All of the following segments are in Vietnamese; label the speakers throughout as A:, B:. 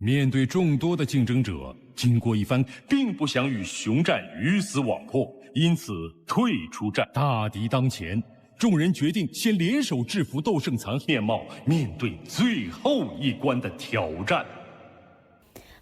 A: 面对众多的竞争者，经过一番并不想与熊战鱼死网破，因此退出战。大敌当前，众人决定先联手制服斗圣残面貌，面对最后一关的挑战。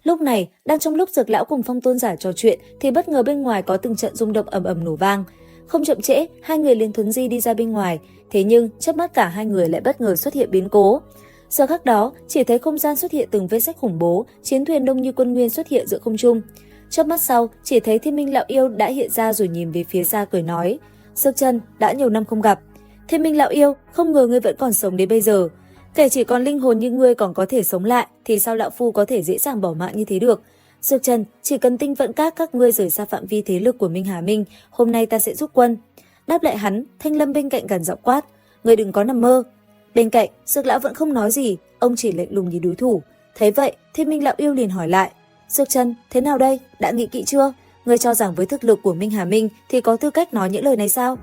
B: Lúc này, đang trong lúc Dược lão cùng Phong Tôn giả trò chuyện thì bất ngờ bên ngoài có từng trận rung động ầm ầm nổ vang. Không chậm trễ, hai người liền thuấn di đi ra bên ngoài, thế nhưng chớp mắt cả hai người lại bất ngờ xuất hiện biến cố. Giờ khắc đó, chỉ thấy không gian xuất hiện từng vết rách khủng bố, chiến thuyền đông như quân nguyên xuất hiện giữa không trung. Chớp mắt sau, chỉ thấy Thiên Minh lão yêu đã hiện ra rồi nhìn về phía xa cười nói: "Dược Trần, đã nhiều năm không gặp. Thiên Minh lão yêu, không ngờ ngươi vẫn còn sống đến bây giờ. Kẻ chỉ còn linh hồn như ngươi còn có thể sống lại thì sao lão phu có thể dễ dàng bỏ mạng như thế được. Dược Trần, chỉ cần tinh vận các ngươi rời xa phạm vi thế lực của Minh Hà Minh, hôm nay ta sẽ rút quân." Đáp lại hắn, Thanh Lâm bên cạnh gần giọng quát: "Ngươi đừng có nằm mơ." Bên cạnh, Dược lão vẫn không nói gì, ông chỉ lạnh lùng nhìn đối thủ. Thấy vậy, Thiên Minh lão yêu liền hỏi lại: "Dược Trần, thế nào đây? Đã nghĩ kỹ chưa? Ngươi cho rằng với thực lực của Minh Hà Minh thì có tư cách nói những lời này sao?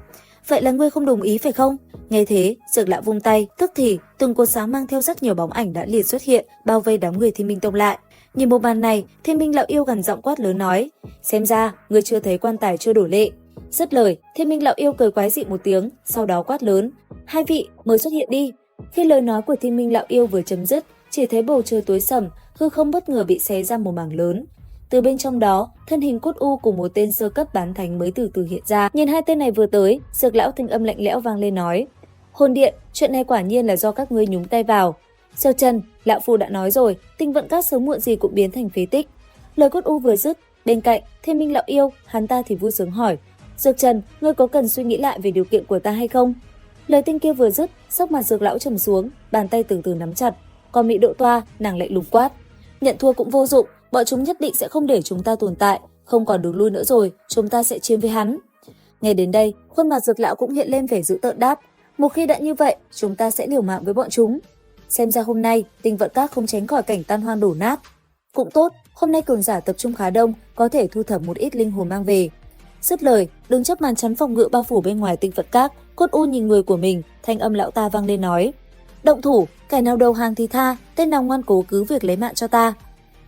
B: Vậy là ngươi không đồng ý phải không?" Nghe thế, Dược lão vung tay, tức thì từng cột sáng mang theo rất nhiều bóng ảnh đã liền xuất hiện, bao vây đám người Thiên Minh tông lại. Nhìn một màn này, Thiên Minh lão yêu gần giọng quát lớn nói: "Xem ra ngươi chưa thấy quan tài chưa đổ lệ." Dứt lời, Thiên Minh lão yêu cười quái dị một tiếng, sau đó quát lớn: "Hai vị, mời xuất hiện đi." Khi lời nói của Thiên Minh lão yêu vừa chấm dứt, chỉ thấy bầu trời tối sầm, hư không bất ngờ bị xé ra một mảng lớn. Từ bên trong đó, thân hình cốt u cùng một tên sơ cấp bán thánh mới từ từ hiện ra. Nhìn hai tên này vừa tới, Dược lão thanh âm lạnh lẽo vang lên nói: "Hồn điện, chuyện này quả nhiên là do các ngươi nhúng tay vào. Dược Trần, lão phu đã nói rồi, tinh vận các sớm muộn gì cũng biến thành phế tích." Lời cốt u vừa dứt, bên cạnh Thiên Minh lão yêu, hắn ta thì vui sướng hỏi: "Dược Trần, ngươi có cần suy nghĩ lại về điều kiện của ta hay không?" Lời tên kia vừa dứt, sắc mặt Dược lão trầm xuống, bàn tay từ từ nắm chặt. Còn Mỹ Độ Toa, nàng lạnh lùng quát: "Nhận thua cũng vô dụng, bọn chúng nhất định sẽ không để chúng ta tồn tại, không còn đường lui nữa rồi, chúng ta sẽ chiến với hắn." Nghe đến đây, khuôn mặt Dược lão cũng hiện lên vẻ dữ tợn đáp: "Một khi đã như vậy, chúng ta sẽ liều mạng với bọn chúng. Xem ra hôm nay tinh vận các không tránh khỏi cảnh tan hoang đổ nát. Cũng tốt, hôm nay cường giả tập trung khá đông, có thể thu thập một ít linh hồn mang về." Dứt lời, đứng chấp màn chắn phòng ngự bao phủ bên ngoài tinh vận các, Cốt u nhìn người của mình, thanh âm lão ta vang lên nói: "Động thủ, kẻ nào đầu hàng thì tha, tên nào ngoan cố cứ việc lấy mạng cho ta."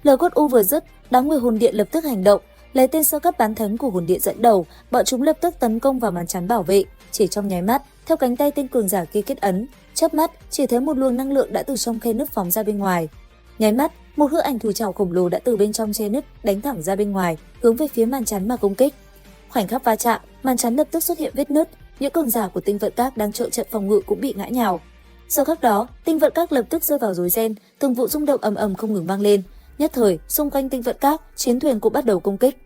B: Lời Cốt u vừa dứt, đám người hồn điện lập tức hành động, lấy tên sơ cấp bán thánh của hồn điện dẫn đầu, bọn chúng lập tức tấn công vào màn chắn bảo vệ. Chỉ trong nháy mắt, theo cánh tay tên cường giả kia kết ấn, chớp mắt chỉ thấy một luồng năng lượng đã từ trong khe nứt phóng ra bên ngoài. Nháy mắt, một hư ảnh thủ trảo khổng lồ đã từ bên trong khe nứt đánh thẳng ra bên ngoài, hướng về phía màn chắn mà công kích. Khoảnh khắc va chạm, màn chắn lập tức xuất hiện vết nứt, những cường giả của tinh vận các đang trợ trận phòng ngự cũng bị ngã nhào. Sau khắc đó, tinh vận các lập tức rơi vào rối ren, từng vụ rung động ầm ầm không ngừng vang lên. Nhất thời, xung quanh tinh vận các, chiến thuyền cũng bắt đầu công kích.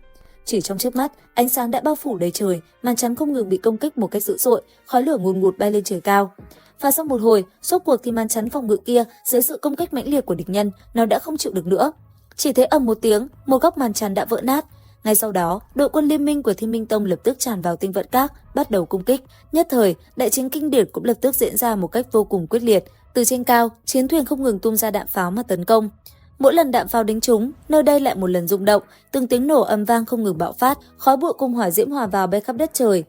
B: Chỉ trong chớp mắt, ánh sáng đã bao phủ đầy trời, màn chắn không ngừng bị công kích một cách dữ dội, khói lửa ngùn ngụt bay lên trời cao. Và sau một hồi, rốt cuộc thì màn chắn phòng ngự kia dưới sự công kích mãnh liệt của địch nhân, nó đã không chịu được nữa. Chỉ thấy ầm một tiếng, một góc màn chắn đã vỡ nát. Ngay sau đó, đội quân liên minh của Thiên Minh Tông lập tức tràn vào tinh vận các, bắt đầu công kích. Nhất thời, đại chiến kinh điển cũng lập tức diễn ra một cách vô cùng quyết liệt. Từ trên cao, chiến thuyền không ngừng tung ra đạn pháo mà tấn công. Mỗi lần đạn pháo đánh trúng, nơi đây lại một lần rung động, từng tiếng nổ ầm vang không ngừng bạo phát, khói bụi cùng hỏa diễm hòa vào bay khắp đất trời.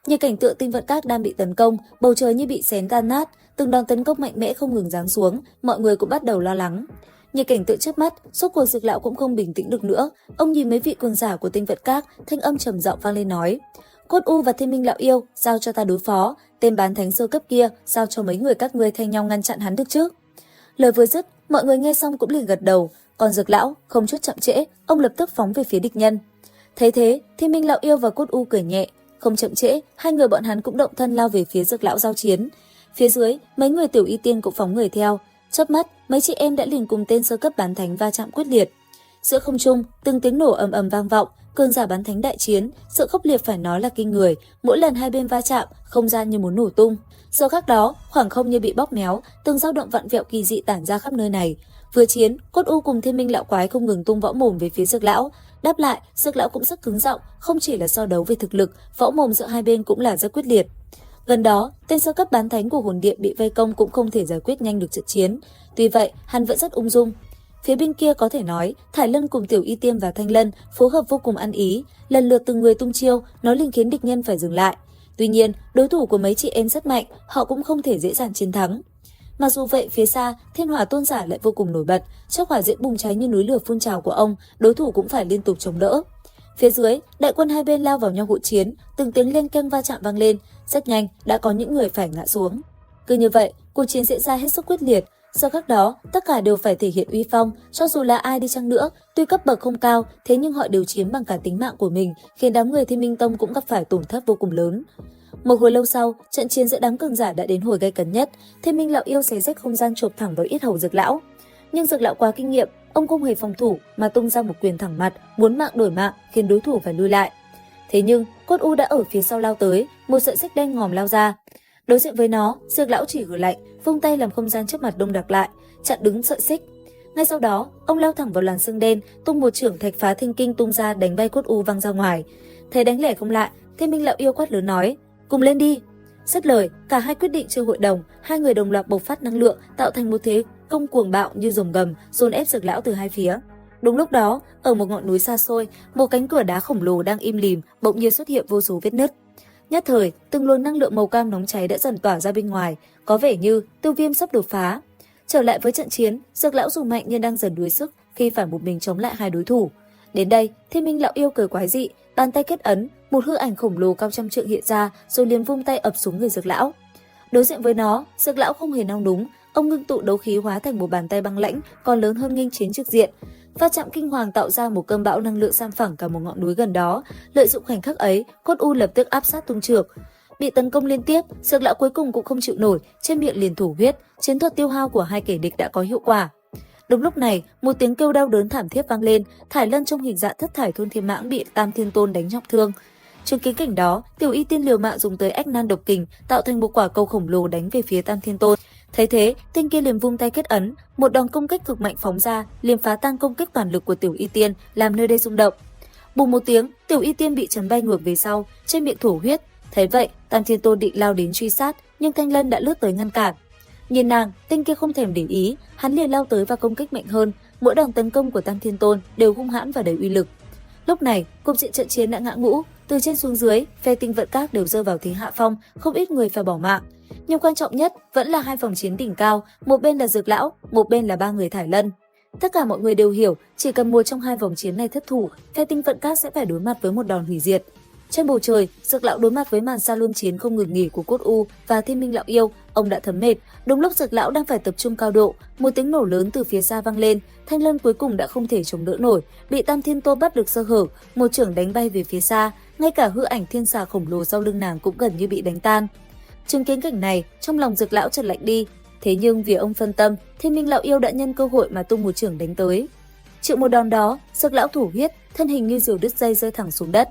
B: Như cảnh tượng tinh vận các đang bị tấn công, bầu trời như bị xé tan nát, từng đòn tấn công mạnh mẽ không ngừng giáng xuống, mọi người cũng bắt đầu lo lắng. Như cảnh tượng trước mắt, suốt cuộc Dược lão cũng không bình tĩnh được nữa. Ông nhìn mấy vị cường giả của tinh vận các, thanh âm trầm giọng vang lên nói: "Cốt u và Thiên Minh lão yêu, giao cho ta đối phó. Tên bán thánh sơ cấp kia, giao cho mấy người các ngươi thay nhau ngăn chặn hắn được chứ?" Lời vừa dứt, mọi người nghe xong cũng liền gật đầu. Còn Dược lão không chút chậm trễ, ông lập tức phóng về phía địch nhân. Thấy thế, Thiên Minh lão yêu và Cốt u cười nhẹ. Không chậm trễ, hai người bọn hắn cũng động thân lao về phía Dược lão giao chiến. Phía dưới, mấy người tiểu y tiên cũng phóng người theo. Chớp mắt, mấy chị em đã liền cùng tên sơ cấp bán thánh va chạm quyết liệt. Giữa không trung, từng tiếng nổ ầm ầm vang vọng, cường giả bán thánh đại chiến, sự khốc liệt phải nói là kinh người. Mỗi lần hai bên va chạm, không gian như muốn nổ tung. Giờ khắc đó, khoảng không như bị bóp méo, từng dao động vặn vẹo kỳ dị tản ra khắp nơi này. Vừa chiến, Cốt u cùng Thiên Minh lão quái không ngừng tung võ mồm về phía Dược lão. Đáp lại, Dược lão cũng rất cứng giọng, không chỉ là so đấu về thực lực, võ mồm giữa hai bên cũng là rất quyết liệt. Gần đó, tên sơ cấp bán thánh của hồn điện bị vây công cũng không thể giải quyết nhanh được trận chiến. Tuy vậy, hắn vẫn rất ung dung. Phía bên kia có thể nói, Thải Lân cùng Tiểu Y Tiêm và Thanh Lân phối hợp vô cùng ăn ý, lần lượt từng người tung chiêu, nó liền khiến địch nhân phải dừng lại. Tuy nhiên, đối thủ của mấy chị em rất mạnh, họ cũng không thể dễ dàng chiến thắng. Mặc dù vậy, phía xa, Thiên Hỏa Tôn giả lại vô cùng nổi bật, trước hỏa diễm bùng cháy như núi lửa phun trào của ông, đối thủ cũng phải liên tục chống đỡ. Phía dưới, đại quân hai bên lao vào nhau hỗn chiến, từng tiếng len keng va chạm vang lên, rất nhanh đã có những người phải ngã xuống. Cứ như vậy, cuộc chiến diễn ra hết sức quyết liệt. Sau khắc đó, tất cả đều phải thể hiện uy phong, cho dù là ai đi chăng nữa, tuy cấp bậc không cao, thế nhưng họ đều chiếm bằng cả tính mạng của mình, khiến đám người Thiên Minh Tông cũng gặp phải tổn thất vô cùng lớn. Một hồi lâu sau, trận chiến giữa đám cường giả đã đến hồi gay cấn nhất. Thiên Minh Lão Yêu xé rách không gian chộp thẳng vào yết hầu Dược Lão. Nhưng Dược Lão quá kinh nghiệm, ông không hề phòng thủ mà tung ra một quyền thẳng mặt, muốn mạng đổi mạng, khiến đối thủ phải lui lại. Thế nhưng Cốt U đã ở phía sau lao tới, một sợi xích đen ngòm lao ra. Đối diện với nó, Dược Lão chỉ hừ lạnh, vung tay làm không gian trước mặt đông đặc lại, chặn đứng sợi xích. Ngay sau đó, ông lao thẳng vào làn xương đen, tung một chưởng thạch phá thiên kinh tung ra đánh bay Cốt U văng ra ngoài. Thấy đánh lẻ không lại, Thiên Minh Lão Yêu quát lớn nói: "Cùng lên đi!" Dứt lời, cả hai quyết định chơi hội đồng, hai người đồng loạt bộc phát năng lượng, tạo thành một thế công cuồng bạo như rồng gầm, dồn ép Dược Lão từ hai phía. Đúng lúc đó, ở một ngọn núi xa xôi, một cánh cửa đá khổng lồ đang im lìm bỗng nhiên xuất hiện vô số vết nứt. Nhất thời, từng luồng năng lượng màu cam nóng cháy đã dần tỏa ra bên ngoài, có vẻ như Tiêu Viêm sắp đột phá. Trở lại với trận chiến, Dược Lão dùng mạnh nhưng đang dần đuối sức khi phải một mình chống lại hai đối thủ. Đến đây, Thiên Minh Lão Yêu cười quái dị, bàn tay kết ấn, một hư ảnh khổng lồ cao trăm trượng hiện ra, rồi liền vung tay ập xuống người Dược Lão. Đối diện với nó, Dược Lão không hề nao núng, ông ngưng tụ đấu khí hóa thành một bàn tay băng lãnh, còn lớn hơn nghênh chiến trực diện. Va chạm kinh hoàng tạo ra một cơn bão năng lượng san phẳng cả một ngọn núi gần đó. Lợi dụng khoảnh khắc ấy, Cốt U lập tức áp sát tung trược. Bị tấn công liên tiếp, Dược Lão cuối cùng cũng không chịu nổi, trên miệng liền thổ huyết. Chiến thuật tiêu hao của hai kẻ địch đã có hiệu quả. Đúng lúc này, một tiếng kêu đau đớn thảm thiết vang lên. Thải Lân trong hình dạng thất thải thôn thiên mãng bị Tam Thiên Tôn đánh trọng thương. Chứng kiến cảnh đó, Tiểu Y Tiên liều mạng dùng tới Ách Nan độc kình, tạo thành một quả cầu khổng lồ đánh về phía Tam Thiên Tôn. Thấy thế, tên kia liền vung tay kết ấn, một đòn công kích cực mạnh phóng ra, liền phá tan công kích toàn lực của Tiểu Y Tiên, làm nơi đây rung động. Bùng một tiếng, Tiểu Y Tiên bị chấn bay ngược về sau, trên miệng thổ huyết. Thấy vậy, Tam Thiên Tôn định lao đến truy sát, nhưng Thanh Lân đã lướt tới ngăn cản. Nhìn nàng, tên kia không thèm để ý, hắn liền lao tới và công kích mạnh hơn. Mỗi đòn tấn công của Tam Thiên Tôn đều hung hãn và đầy uy lực. Lúc này, cục diện trận chiến đã ngã ngũ, từ trên xuống dưới, phe Tinh Vận Các đều rơi vào thế hạ phong, không ít người phải bỏ mạng. Nhưng quan trọng nhất vẫn là hai vòng chiến đỉnh cao, một bên là Dược Lão, một bên là ba người Thải Lân. Tất cả mọi người đều hiểu, chỉ cần một trong hai vòng chiến này thất thủ, phe Tinh Vận Các sẽ phải đối mặt với một đòn hủy diệt. Trên bầu trời, Dược Lão đối mặt với màn sa luân chiến không ngừng nghỉ của Cốt U và Thiên Minh Lão Yêu, ông đã thấm mệt. Đúng lúc Dược Lão đang phải tập trung cao độ, một tiếng nổ lớn từ phía xa vang lên, Thanh Lân cuối cùng đã không thể chống đỡ nổi, bị Tam Thiên Tô bắt được sơ hở, một chưởng đánh bay về phía xa, ngay cả hư ảnh thiên xà khổng lồ sau lưng nàng cũng gần như bị đánh tan. Chứng kiến cảnh này, trong lòng Dược Lão chợt lạnh đi, thế nhưng vì ông phân tâm, Thiên Minh Lão Yêu đã nhân cơ hội mà tung một chưởng đánh tới. Chịu một đòn đó, Dược Lão thổ huyết, thân hình như diều đứt dây rơi thẳng xuống đất.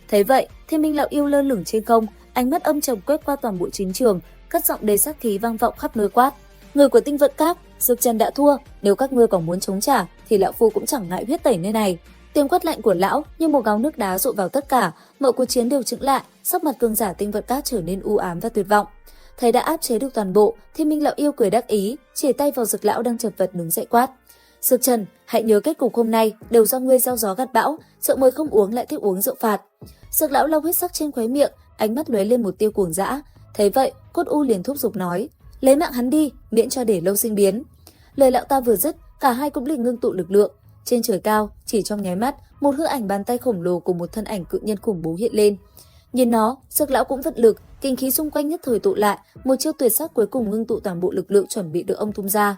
B: Thấy vậy, Thiên Minh Lão Yêu lơ lửng trên không, ánh mắt âm trầm quét qua toàn bộ chiến trường, cất giọng đầy sát khí vang vọng khắp nơi quát: "Người của Tinh Vận Các, Dược Trần đã thua, nếu các ngươi còn muốn chống trả thì lão phu cũng chẳng ngại huyết tẩy nơi này." Tiếng quát lạnh của lão như một gáo nước đá dội vào tất cả, mọi cuộc chiến đều chững lại, sắc mặt cường giả Tinh Vận Các trở nên u ám và tuyệt vọng. Thấy đã áp chế được toàn bộ, Thiên Minh Lão Yêu cười đắc ý, chỉ tay vào Dược Lão đang chật vật đứng dậy quát: "Dược Trần, hãy nhớ kết cục hôm nay đều do ngươi gieo gió gặt bão, rượu mới không uống lại thích uống rượu phạt." Dược Lão lau huyết sắc trên khóe miệng, ánh mắt lóe lên một tia cuồng dã. Thấy vậy, Cốt U liền thúc giục nói: "Lấy mạng hắn đi, miễn cho để lâu sinh biến." Lời lão ta vừa dứt, cả hai cũng liền ngưng tụ lực lượng. Trên trời cao, chỉ trong nháy mắt, một hư ảnh bàn tay khổng lồ cùng một thân ảnh cự nhân khủng bố hiện lên. Nhìn nó, Dược Lão cũng vận lực, kinh khí xung quanh nhất thời tụ lại, một chiêu tuyệt sắc cuối cùng ngưng tụ toàn bộ lực lượng chuẩn bị được ông tung ra.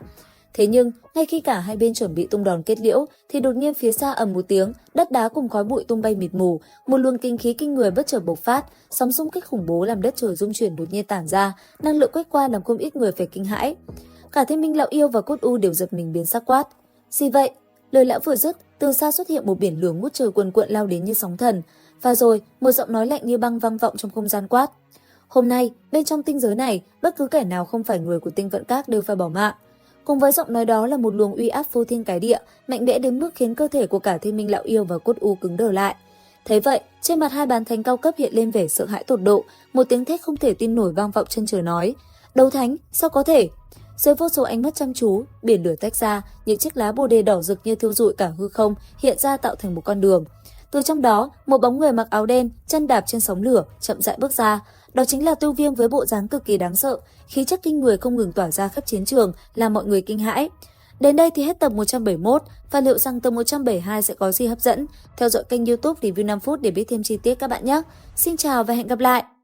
B: Thế nhưng, ngay khi cả hai bên chuẩn bị tung đòn kết liễu, thì đột nhiên phía xa ầm một tiếng, đất đá cùng khói bụi tung bay mịt mù, một luồng kinh khí kinh người bất chợt bộc phát, sóng xung kích khủng bố làm đất trời rung chuyển đột nhiên tản ra, năng lượng quét qua làm không ít người phải kinh hãi. Cả Thiên Minh Lão Yêu và Cốt U đều giật mình biến sắc quát: "Gì vậy?" Lời lão vừa dứt, từ xa xuất hiện một biển lửa ngút trời cuồn cuộn lao đến như sóng thần, và rồi một giọng nói lạnh như băng vang vọng trong không gian quát: "Hôm nay, bên trong tinh giới này, bất cứ kẻ nào không phải người của Tinh Vận Các đều phải bỏ mạng." Cùng với giọng nói đó là một luồng uy áp phô thiên cái địa, mạnh mẽ đến mức khiến cơ thể của cả Thiên Minh Lão Yêu và Cốt U cứng đờ lại. Thấy vậy, trên mặt hai bán thánh cao cấp hiện lên vẻ sợ hãi tột độ, một tiếng thét không thể tin nổi vang vọng chân trời nói: "Đấu thánh, sao có thể?" Dưới vô số ánh mắt chăm chú, biển lửa tách ra, những chiếc lá bồ đề đỏ rực như thiêu rụi cả hư không hiện ra tạo thành một con đường. Từ trong đó, một bóng người mặc áo đen, chân đạp trên sóng lửa, chậm rãi bước ra. Đó chính là Tiêu Viêm với bộ dáng cực kỳ đáng sợ, khí chất kinh người không ngừng tỏa ra khắp chiến trường, làm mọi người kinh hãi. Đến đây thì hết tập 171, và liệu rằng tập 172 sẽ có gì hấp dẫn? Theo dõi kênh YouTube Review 5 phút để biết thêm chi tiết các bạn nhé. Xin chào và hẹn gặp lại!